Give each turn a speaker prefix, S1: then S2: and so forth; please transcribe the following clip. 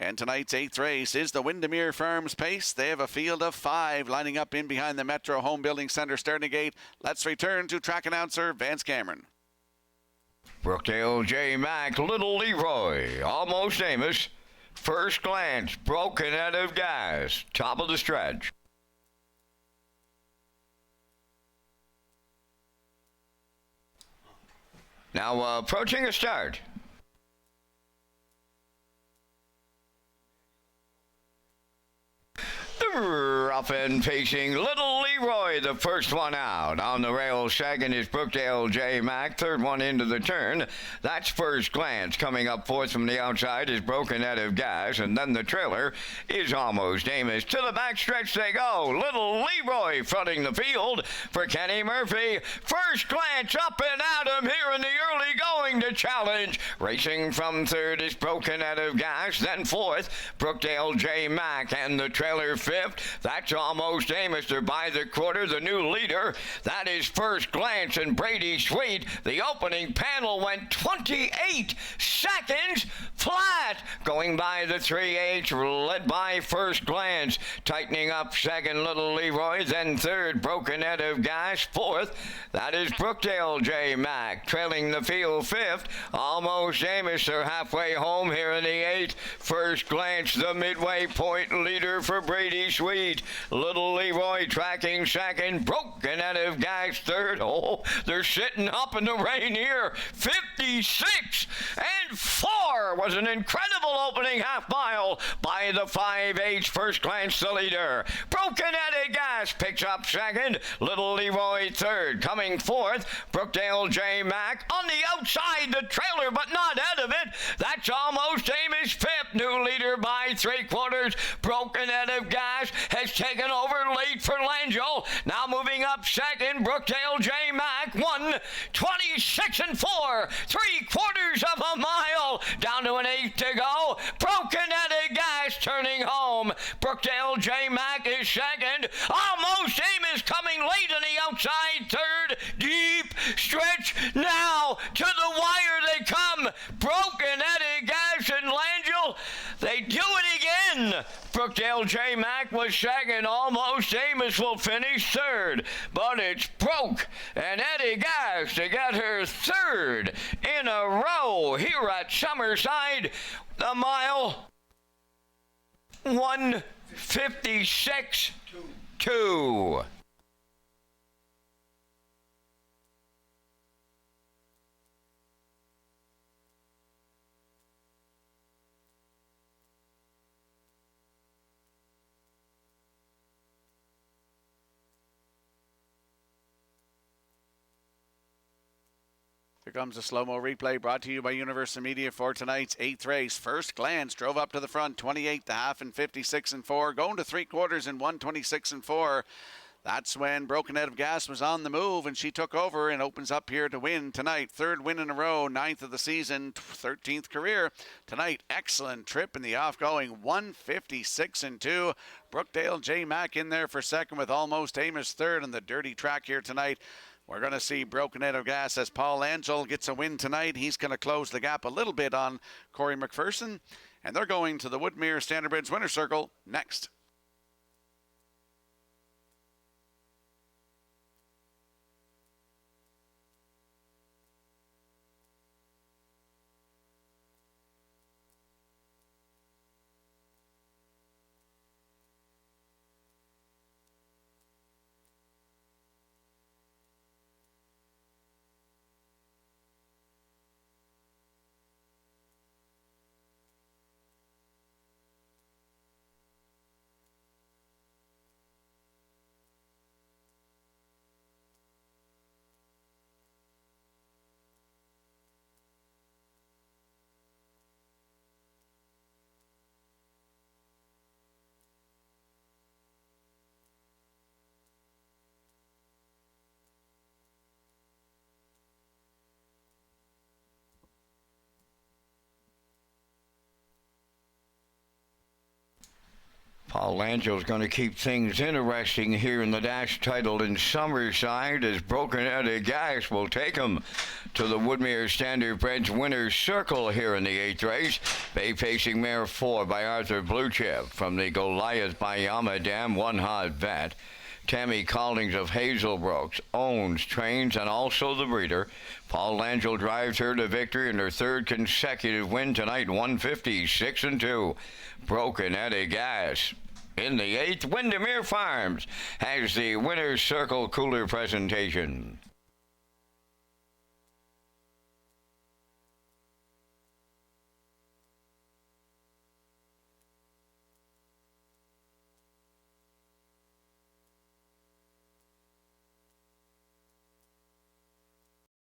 S1: And tonight's 8th race is the Windermere Farms Pace. They have a field of 5 lining up in behind the Metro Home Building Centre starting gate. Let's return to track announcer Vance Cameron.
S2: Brookdale J. Mack, Little Leroy, Almost Amos. First Glance, Broken Out of Gas, top of the stretch. Now approaching a start. Rough and facing Little Leroy, the first one out. On the rail, second is Brookdale J. Mack, third one into the turn. That's First Glance. Coming up fourth from the outside is Broken Out of Gas, and then the trailer is Almost Amos. To the backstretch they go. Little Leroy fronting the field for Kenny Murphy. First Glance up and at him here in the early going to challenge. Racing from third is Broken Out of Gas, then fourth, Brookdale J. Mack, and the trailer fifth. That's Almost Amos. They're by the quarter. The new leader, that is First Glance and Brady Sweet. The opening panel went 28 seconds flat. Going by the 3/8, led by First Glance. Tightening up second, Little Leroy. Then third, Broken Out of Gas. Fourth, that is Brookdale J. Mack. Trailing the field fifth, Almost Amos. They're halfway home here in the 8th. First Glance, the midway point leader for Brady Sweet. Little Leroy tracking second. Broken Out of Gas third. Oh, they're sitting up in the rain here. 56-4 was an incredible opening half mile by the 5/8. First Glance the leader. Broken Out of Gas picks up second. Little Leroy third. Coming fourth, Brookdale J. Mack. On the outside, the trailer, but not out of it. That's Almost Amos fifth. New leader by 3/4. Broken Out of Gas has taken over late for Langell. Now moving up second, Brookdale J. Mack. 1:26-4. 3/4 of a mile. Down to an 8 to go. Broken Out of Gas turning home. Brookdale J. Mack is second. Almost Amos coming late on the outside third. Deep stretch now. To the wire they come. Broken Out of Gas and Langell. They do it again. Brookdale J. Mack was second. Almost Amos will finish third. But it's Broke and Eddie Gas to get her third in a row here at Summerside. The mile 1:56.2.
S1: Here comes a slow-mo replay brought to you by Universal Media for tonight's 8th race. First Glance drove up to the front, 28.5 and 56-4, going to 3/4 in 1:26-4. That's when Broken Out of Gas was on the move, and she took over and opens up here to win tonight. Third win in a row, 9th of the season, 13th career. Tonight, excellent trip in the off-going, 1:56-2. Brookdale J. Mack in there for second with Almost Amos third on the dirty track here tonight. We're going to see Broken Out of Gas as Paul Angel gets a win tonight. He's going to close the gap a little bit on Corey McPherson. And they're going to the Woodmere Standard Bridge Winner's Circle next.
S2: Paul Angel's going to keep things interesting here in the dash titled in Summerside as Broken Out of Gas will take him to the Woodmere Standardbreds winner's circle here in the 8th race. Bay Pacing Mare 4 by Arthur Bluechip. From the Goliath by Yamadam, One Hot Vet. Tammy Caldings of Hazelbrooks owns, trains, and also the breeder. Paul Langell drives her to victory in her 3rd consecutive win tonight, 156-2. Broken Eddie Gas. In the 8th, Windermere Farms has the winner's circle cooler presentation.